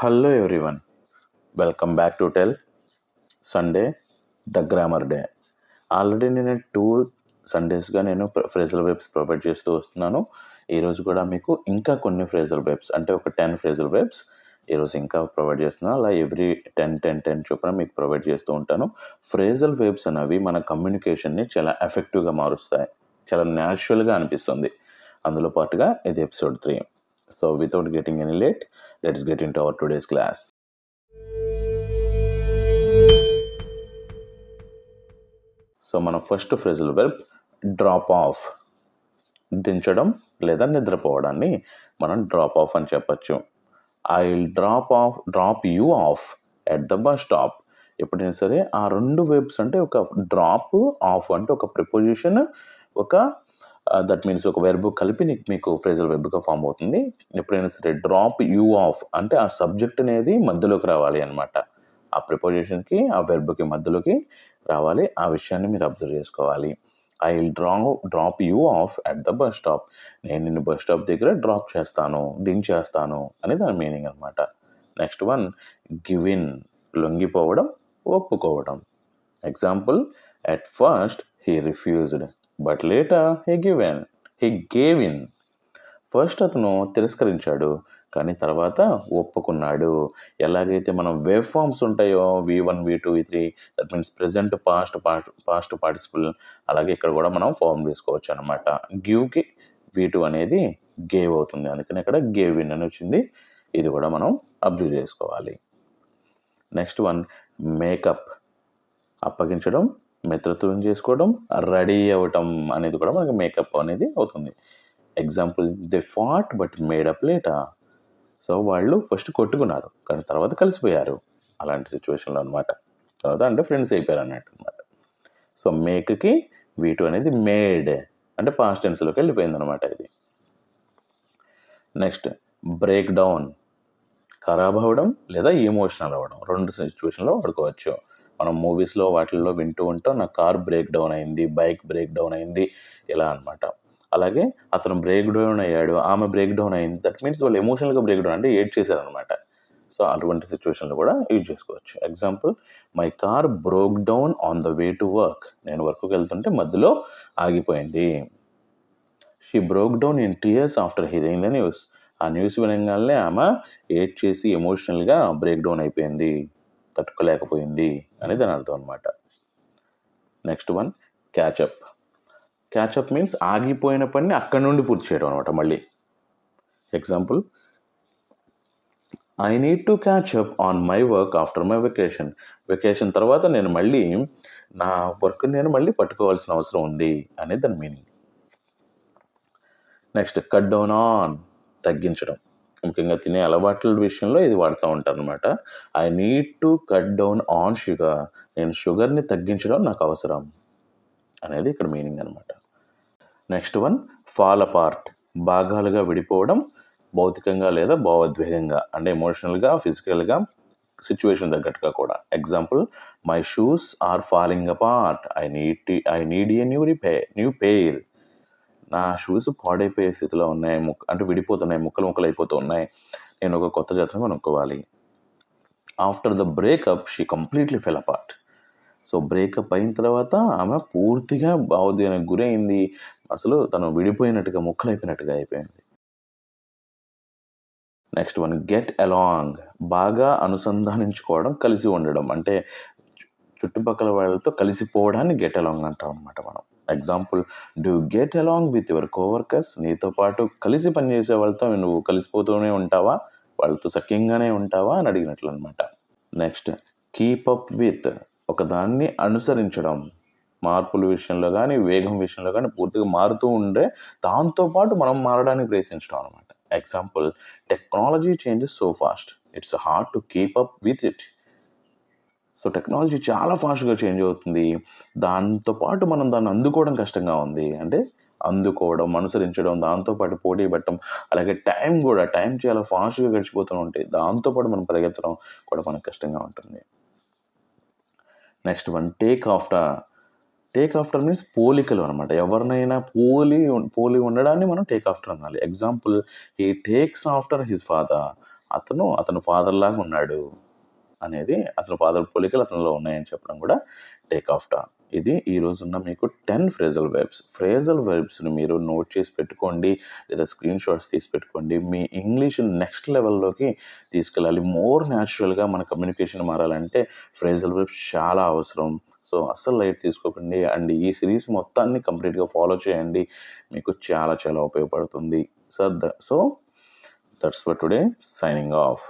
Hello everyone, welcome back to tell Sunday the grammar day. Already నేను 2 సండేస్గా నేను phrasal webs provide చేస్తూ వస్తున్నాను. ఈరోజు కూడా మీకు ఇంకా కొన్ని ఫ్రేజల్ వెబ్స్ అంటే ఒక 10 ఫ్రేజల్ వెబ్స్ ఈరోజు ఇంకా ప్రొవైడ్ చేస్తున్నాను. అలా ఎవ్రీ 10 చొప్పున మీకు ప్రొవైడ్ చేస్తూ ఉంటాను. ఫ్రేజల్ వెబ్స్ అనేవి మన కమ్యూనికేషన్ని చాలా ఎఫెక్టివ్గా మారుస్తాయి, చాలా న్యాచురల్గా అనిపిస్తుంది. అందులో పాటుగా ఇది episode 3. So without getting any late, let's get into our today's class. So మన first phrasal verb drop off. దించడం లేదా నిద్రపోవడాన్ని మనం డ్రాప్ ఆఫ్ అని చెప్పచ్చు. I will drop you off at the bus stop. ఎప్పుడైనా సరే ఆ రెండు వెర్బ్స్ అంటే ఒక డ్రాప్ ఆఫ్ అంటే ఒక ప్రిపోజిషన్, ఒక దట్ మీన్స్ ఒక వెర్బ్ కలిపి మీకు ఫ్రేజల్ వెర్బ్గా ఫామ్ అవుతుంది. ఎప్పుడైనా సరే డ్రాప్ యూ ఆఫ్ అంటే ఆ సబ్జెక్ట్ అనేది మధ్యలోకి రావాలి అనమాట. ఆ ప్రిపోజిషన్కి ఆ వెర్బ్కి మధ్యలోకి రావాలి. ఆ విషయాన్ని మీరు అబ్జర్వ్ చేసుకోవాలి. I will drop you of at the bus stop. నేను నిన్ను బస్ స్టాప్ దగ్గర డ్రాప్ చేస్తాను, దించేస్తాను అని దాని మీనింగ్ అనమాట. Next one give in. లొంగిపోవడం, ఒప్పుకోవడం. Example, at first he refused but later he gave in. First అతను తిరస్కరించాడు, కానీ తర్వాత ఒప్పుకున్నాడు. ఎలాగైతే మనం వేవ్ ఫార్మ్స్ ఉంటాయో V1, V2, V3, that means present, past participle, అలాగే ఇక్కడ కూడా మనం ఫార్మ్ చేసుకోవచ్చు అనమాట. గివ్కి V2 అనేది గేవ్ అవుతుంది, అందుకని ఇక్కడ గేవ్ ఇన్ అని వచ్చింది. ఇది కూడా మనం అబ్జర్వ్ చేసుకోవాలి. Next one makeup. అప్పగించడం, మిత్రత్వం చేసుకోవడం, రెడీ అవ్వటం అనేది కూడా మనకి మేకప్ అనేది అవుతుంది. Example, they fat but made up later. So వాళ్ళు ఫస్ట్ కొట్టుకున్నారు, కానీ తర్వాత కలిసిపోయారు. అలాంటి సిచ్యువేషన్లో అనమాట. తర్వాత అంటే ఫ్రెండ్స్ అయిపోయారు అన్నట్టు అనమాట. సో మేక్కి V2 అనేది మేడ్ అంటే పాస్ట్ టెన్స్లోకి వెళ్ళిపోయింది అనమాట ఇది. Next break down. ఖరాబ్ అవ్వడం లేదా ఎమోషనల్ అవ్వడం, రెండు సిచ్యువేషన్లో వాడుకోవచ్చు. మనం మూవీస్లో వాటిల్లో వింటూ ఉంటాం, నా కార్ బ్రేక్ డౌన్ అయింది, బైక్ బ్రేక్ డౌన్ అయింది, ఇలా అనమాట. అలాగే అతను బ్రేక్ డౌన్ అయ్యాడు, ఆమె బ్రేక్ డౌన్ అయింది. దట్ మీన్స్ వాళ్ళు ఎమోషనల్గా బ్రేక్ డౌన్ అంటే ఏడ్ చేశారనమాట. సో అటువంటి సిచ్యువేషన్లో కూడా యూజ్ చేసుకోవచ్చు. Example, my car broke down on the way to work. నేను వర్క్కి వెళ్తుంటే మధ్యలో ఆగిపోయింది. She broke down in tears after hearing the news. ఆ న్యూస్ వినగానే ఆమె ఏడ్ చేసి ఎమోషనల్గా బ్రేక్ డౌన్ అయిపోయింది, తట్టుకోలేకపోయింది అని దాని అర్థం అనమాట. Next one catch up. Catch up means ఆగిపోయిన పని అక్కడి నుండి పూర్తి చేయడం అనమాట మళ్ళీ. Example, I need to catch up on my work after my vacation. Vacation తర్వాత నేను మళ్ళీ నా వర్క్ నేను మళ్ళీ పట్టుకోవాల్సిన అవసరం ఉంది అనేది దాని meaning. Next cut down on. తగ్గించడం. ముఖ్యంగా తినే అలవాట్ల విషయంలో ఇది వాడుతూ ఉంటారు అనమాట. I need to cut down on sugar. నేను షుగర్ని తగ్గించడం నాకు అవసరం అనేది ఇక్కడ మీనింగ్ అనమాట. Next one fall apart. భాగాలుగా విడిపోవడం, భౌతికంగా లేదా భావోద్వేగంగా అంటే ఎమోషనల్గా, ఫిజికల్గా, సిచ్యువేషన్ తగ్గట్టుగా కూడా. Example, my shoes are falling apart. I need a new pair. నా షూస్ పాడైపోయే స్థితిలో ఉన్నాయి, అంటే విడిపోతున్నాయి, ముక్కలు అయిపోతూ ఉన్నాయి, నేను ఒక కొత్త జతను కొనుక్కోవాలి. After the breakup she completely fell apart. So breakup అయిన తర్వాత ఆమె పూర్తిగా భావోద్వేగానికి గురైంది, అసలు తను విడిపోయినట్టుగా, ముక్కలైపోయినట్టుగా అయిపోయింది. Next one get along. బాగా అనుసంధానించుకోవడం, కలిసి ఉండడం అంటే చుట్టుపక్కల వాళ్ళతో కలిసిపోవడాన్ని గెట్ అలాంగ్ అంటాం అనమాట మనం. Example, do get along with your coworkers. నీతో పాటు కలిసి పనిచేసే వాళ్ళతో నువ్వు కలిసిపోతూనే ఉంటావా, వాళ్ళతో సఖ్యంగానే ఉంటావా అని అడిగినట్లు అనమాట. Next keep up with. ఒకదాన్ని అనుసరించడం, మార్పుల విషయంలో కానీ వేగం విషయంలో కానీ పూర్తిగా మారుతూ ఉండే దాంతోపాటు మనం మారడానికి ప్రయత్నించడం అనమాట. Example, technology changes so fast it's hard to keep up with it. So technology చాలా ఫాస్ట్గా చేంజ్ అవుతుంది, దాంతోపాటు మనం దాన్ని అందుకోవడం కష్టంగా ఉంది. అంటే అందుకోవడం, అనుసరించడం, దాంతోపాటు పోటీ పడటం, అలాగే టైం చాలా ఫాస్ట్గా గడిచిపోతూ ఉంటాయి, దాంతోపాటు మనం పరిగెత్తడం కూడా మనకు కష్టంగా ఉంటుంది. Next one take after. Take after means పోలికలు అనమాట. ఎవరినైనా పోలి ఉండడాన్ని మనం టేక్ ఆఫ్టర్ అనాలి. Example, he takes after his father. అతను ఫాదర్ లాగా ఉన్నాడు అనేది, అతని ఫాదర్ పోలికలు అతనిలో ఉన్నాయని చెప్పడం కూడా టేక్ ఆఫ్టర్. ఇది ఈరోజున్న మీకు 10 ఫ్రేజల్ వెర్బ్స్. ఫ్రేజల్ వెర్బ్స్ని మీరు నోట్ చేసి పెట్టుకోండి, లేదా స్క్రీన్ షాట్స్ తీసి పెట్టుకోండి. మీ ఇంగ్లీష్ నెక్స్ట్ లెవెల్లోకి తీసుకెళ్ళాలి. మోర్ న్యాచురల్గా మన కమ్యూనికేషన్ మారాలంటే ఫ్రేజల్ వెర్బ్స్ చాలా అవసరం. సో అస్సలు లైట్ తీసుకోకండి. అండ్ ఈ సిరీస్ మొత్తాన్ని కంప్లీట్గా ఫాలో చేయండి, మీకు చాలా చాలా ఉపయోగపడుతుంది. So that's for today, signing off.